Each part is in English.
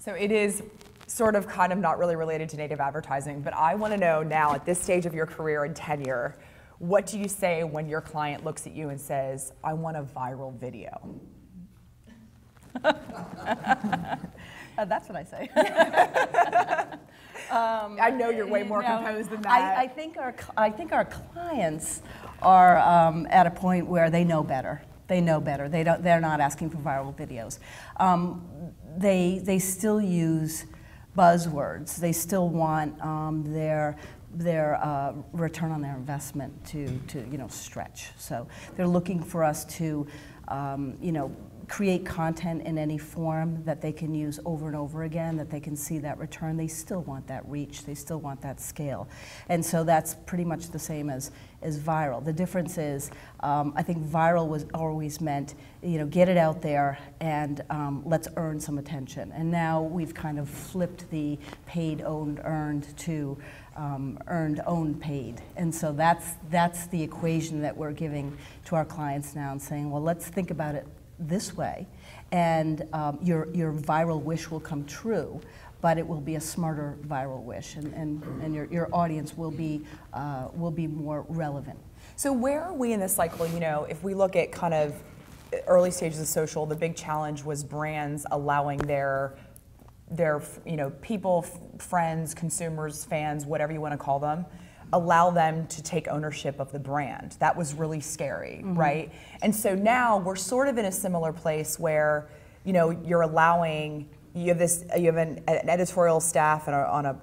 So it is sort of kind of not really related to native advertising, but I want to know now at this stage of your career and tenure, what do you say when your client looks at you and says, I want a viral video? That's what I say. I know you're way more composed than that. I think our clients are at a point where they know better. They know better. They're not asking for viral videos. They still use buzzwords. They still want their return on their investment to stretch. So they're looking for us to create content in any form that they can use over and over again, that they can see that return. They still want that reach. They still want that scale. And so that's pretty much the same as viral. The difference is, I think viral was always meant, get it out there and let's earn some attention. And now we've kind of flipped the paid, owned, earned to earned, owned, paid. And so that's the equation that we're giving to our clients now and saying, well, let's think about it this way, and your viral wish will come true, but it will be a smarter viral wish, and your audience will be more relevant. So where are we in this cycle? If we look at kind of early stages of social, the big challenge was brands allowing their people, friends, consumers, fans, whatever you want to call them, allow them to take ownership of the brand. That was really scary, right? And so now we're sort of in a similar place where, you're allowing, you have an editorial staff and on a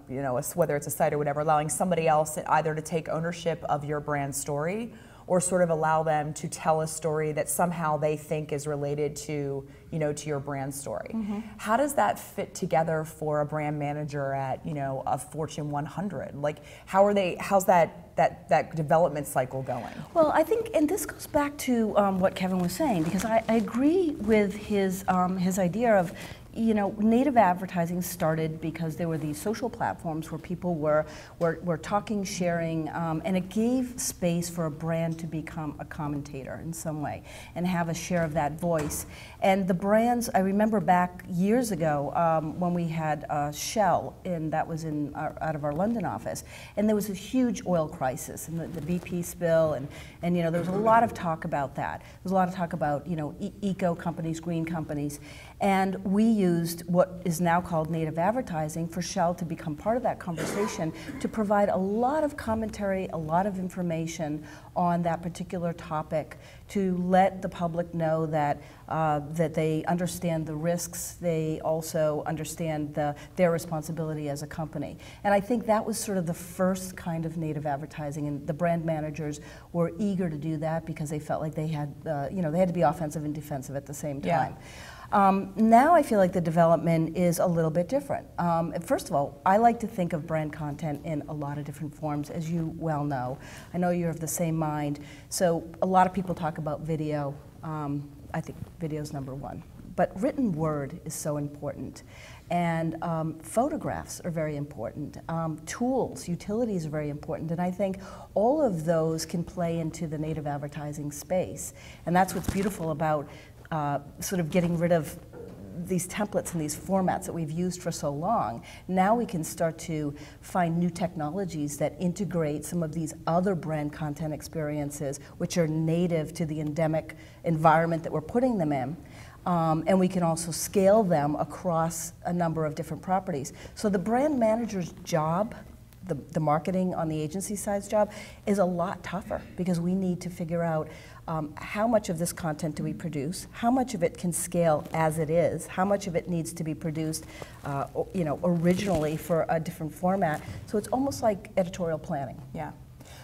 whether it's a site or whatever, allowing somebody else either to take ownership of your brand story or sort of allow them to tell a story that somehow they think is related to, to your brand story. How does that fit together for a brand manager at, a Fortune 100? Like, how's that development cycle going? Well, I think, and this goes back to what Kevin was saying, because I agree with his idea of, native advertising started because there were these social platforms where people were talking, sharing, and it gave space for a brand to become a commentator in some way and have a share of that voice. And the brands, I remember back years ago when we had Shell, and that was out of our London office, and there was a huge oil crisis and the BP spill, and there was a lot of talk about that. There was a lot of talk about eco companies, green companies, and we used what is now called native advertising for Shell to become part of that conversation, to provide a lot of commentary, a lot of information on that particular topic, to let the public know that that they understand the risks, they also understand their responsibility as a company. And I think that was sort of the first kind of native advertising, and the brand managers were eager to do that because they felt like they had, they had to be offensive and defensive at the same time. Yeah. Now I feel like the development is a little bit different. First of all, I like to think of brand content in a lot of different forms, as you well know. I know you're of the same mind. So a lot of people talk about video. I think video's number one. But written word is so important. And photographs are very important. Tools, utilities are very important. And I think all of those can play into the native advertising space. And that's what's beautiful about sort of getting rid of these templates and these formats that we've used for so long. Now we can start to find new technologies that integrate some of these other brand content experiences which are native to the endemic environment that we're putting them in. And we can also scale them across a number of different properties. So the brand manager's job, the marketing on the agency side's job, is a lot tougher because we need to figure out how much of this content do we produce, how much of it can scale as it is, how much of it needs to be produced originally for a different format. So it's almost like editorial planning. Yeah.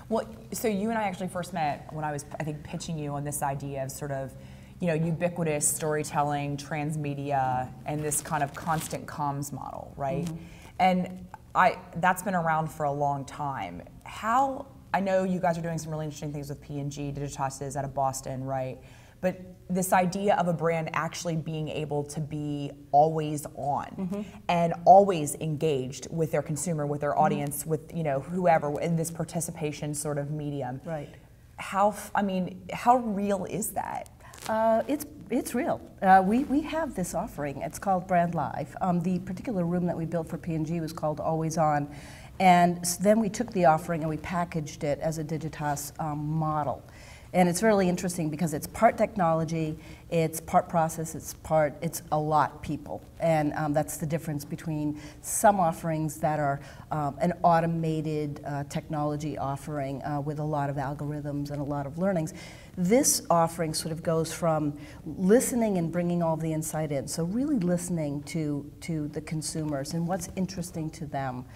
Well, so you and I actually first met when I was, I think, pitching you on this idea of sort of, ubiquitous storytelling, transmedia, and this kind of constant comms model, right? And that's been around for a long time. I know you guys are doing some really interesting things with P&G, Digititas out of Boston, right? But this idea of a brand actually being able to be always on and always engaged with their consumer, with their audience, with whoever in this participation sort of medium. Right. How real is that? It's real. We have this offering. It's called Brand Live. The particular room that we built for P&G was called Always On. And then we took the offering and we packaged it as a Digitas model. And it's really interesting because it's part technology, it's part process, it's a lot people. And that's the difference between some offerings that are an automated technology offering with a lot of algorithms and a lot of learnings. This offering sort of goes from listening and bringing all the insight in. So really listening to the consumers and what's interesting to them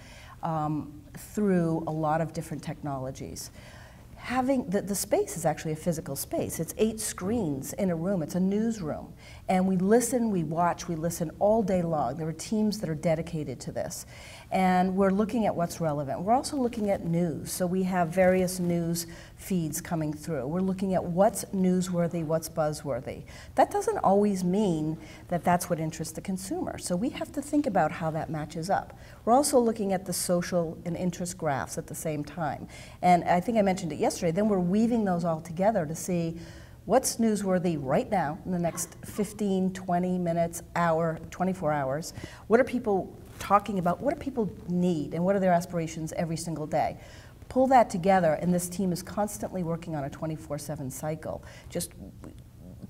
through a lot of different technologies. Having the space is actually a physical space. It's 8 screens in a room. It's a newsroom. And we listen, we watch, we listen all day long. There are teams that are dedicated to this. And we're looking at what's relevant. We're also looking at news. So we have various news feeds coming through. We're looking at what's newsworthy, what's buzzworthy. That doesn't always mean that that's what interests the consumer. So we have to think about how that matches up. We're also looking at the social and interest graphs at the same time. And I think I mentioned it yesterday. Then we're weaving those all together to see what's newsworthy right now in the next 15, 20 minutes, hour, 24 hours. What are people talking about? What do people need? And what are their aspirations every single day? Pull that together, and this team is constantly working on a 24/7 cycle, just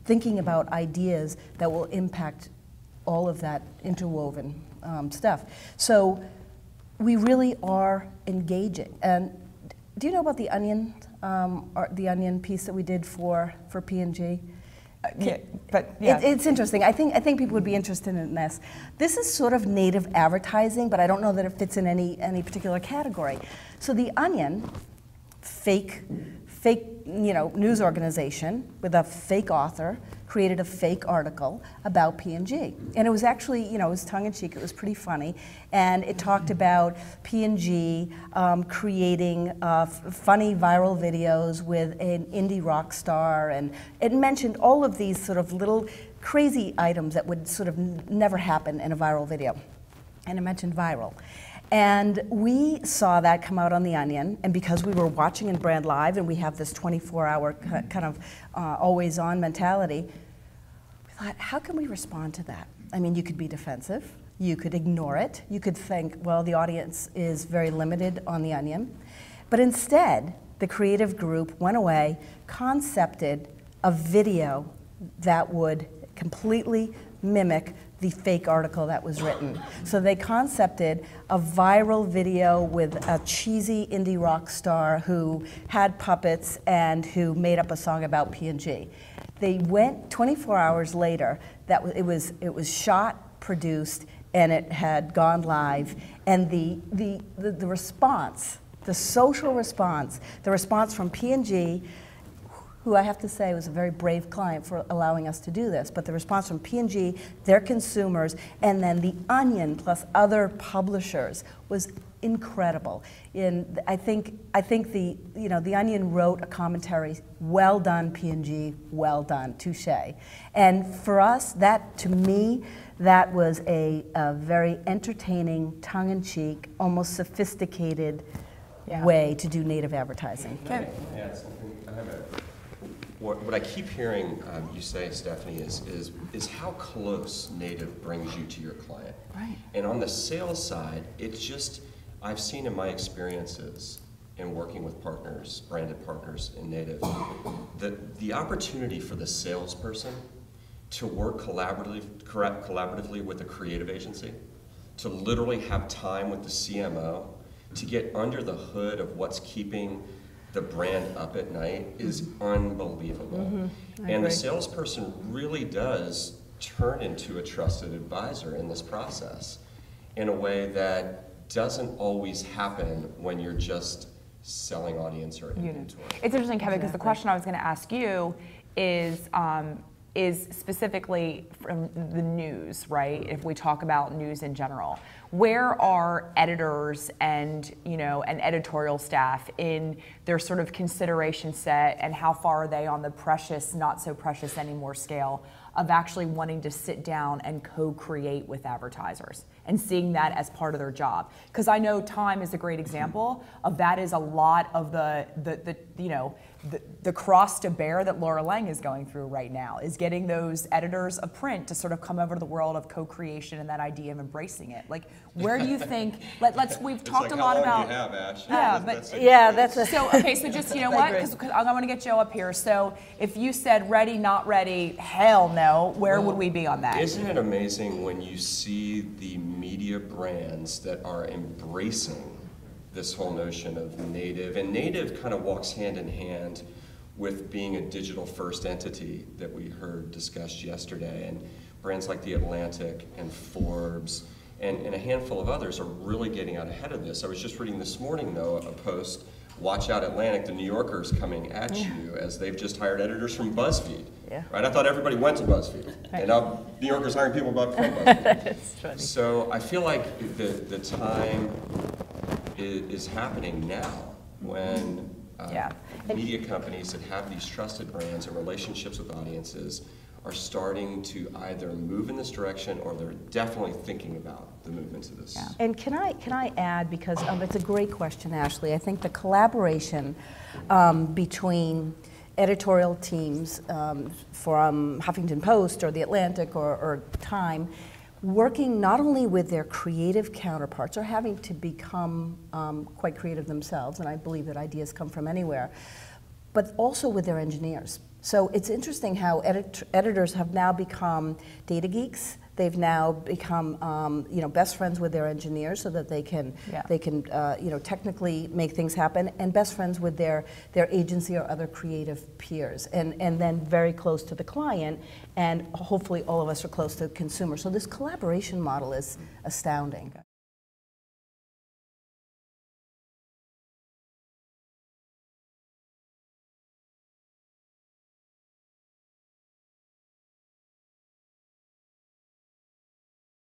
thinking about ideas that will impact all of that interwoven stuff. So we really are engaging. And do you know about the Onion, the Onion piece that we did for P&G? Yeah, but yeah. It's interesting. I think people would be interested in this. This is sort of native advertising, but I don't know that it fits in any particular category. So the Onion, fake news organization with a fake author, created a fake article about P&G. And it was actually, it was tongue-in-cheek, it was pretty funny. And it talked about P&G creating funny viral videos with an indie rock star. And it mentioned all of these sort of little crazy items that would sort of never happen in a viral video. And it mentioned viral. And we saw that come out on The Onion, and because we were watching in Brand Live and we have this 24-hour kind of always-on mentality, we thought, how can we respond to that? I mean, you could be defensive, you could ignore it, you could think, well, the audience is very limited on The Onion. But instead, the creative group went away, concepted a video that would completely mimic the fake article that was written. So they concepted a viral video with a cheesy indie rock star who had puppets and who made up a song about P&G. They went 24 hours later, it was shot, produced, and it had gone live, and the response, the social response, the response from P&G, who I have to say was a very brave client for allowing us to do this, but the response from P&G, their consumers, and then The Onion plus other publishers was incredible. And I think the Onion wrote a commentary, well done P&G, well done, touché. And for us, to me, that was a very entertaining, tongue-in-cheek, almost sophisticated way to do native advertising. What I keep hearing you say, Stephanie, is how close native brings you to your client. Right. And on the sales side, it's just, I've seen in my experiences in working with partners, branded partners in native, the opportunity for the salesperson to work collaboratively with a creative agency, to literally have time with the CMO, to get under the hood of what's keeping the brand up at night is unbelievable. Mm-hmm. And the salesperson really does turn into a trusted advisor in this process in a way that doesn't always happen when you're just selling audience or inventory. It's interesting, Kevin, because the question I was going to ask you is specifically from the news, right? If we talk about news in general, where are editors and an editorial staff in their sort of consideration set, and how far are they on the precious, not so precious anymore scale of actually wanting to sit down and co-create with advertisers and seeing that as part of their job. Because I know Time is a great example of that. Is a lot of the cross to bear that Laura Lang is going through right now, is getting those editors of print to sort of come over to the world of co-creation and that idea of embracing it. Like, where do you think, we've talked a lot about. How long do you have, Ash? Yeah, that's a, so, okay, so just, you know what, because I want to get Joe up here. So if you said ready, not ready, hell no, where would we be on that? Isn't it amazing when you see the media brands that are embracing this whole notion of native, and native kind of walks hand in hand with being a digital first entity that we heard discussed yesterday, and brands like The Atlantic and Forbes and a handful of others are really getting out ahead of this. I was just reading this morning though a post, watch out Atlantic, the New Yorker's coming at you as they've just hired editors from BuzzFeed. Yeah. Right? I thought everybody went to BuzzFeed, and now New Yorker's hiring people from BuzzFeed. That's funny. So I feel like the time is happening now when media companies that have these trusted brands and relationships with audiences are starting to either move in this direction, or they're definitely thinking about the movement to this. Yeah. And can I add, because it's a great question, Ashley. I think the collaboration between editorial teams from Huffington Post or The Atlantic or Time, working not only with their creative counterparts, or having to become quite creative themselves, and I believe that ideas come from anywhere, but also with their engineers. So it's interesting how editors have now become data geeks. They've now become best friends with their engineers, so that they can technically make things happen, and best friends with their agency or other creative peers, and then very close to the client, and hopefully all of us are close to the consumer. So this collaboration model is astounding.